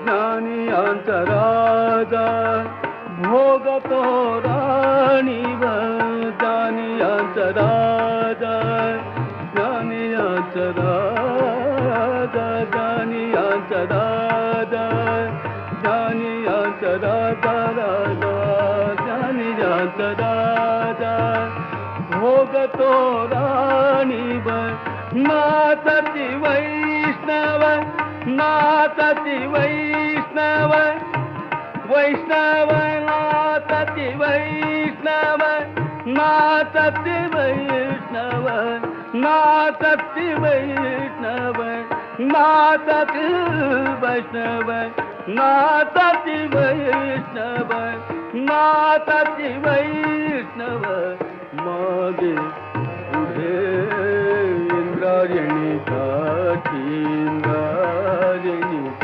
ज्ञानियांचा राजा भोगतो राणीवर, ज्ञानियांचा राजा, ज्ञानियांचा राजा, ज्ञानियांचा राजा, ज्ञानियांचा राजा, राजा ज्ञानियांचा राजा भोगतो राणीवर, नाचती वैष्णव, नाचती वैष्णव, वैष्णव नाचती वैष्णव, नाचती वैष्णव, नाचती वैष्णव, नाचती वैष्णव, नाचती वैष्णव, नाचती वैष्णव, मागे पुढे इंद्रायणी का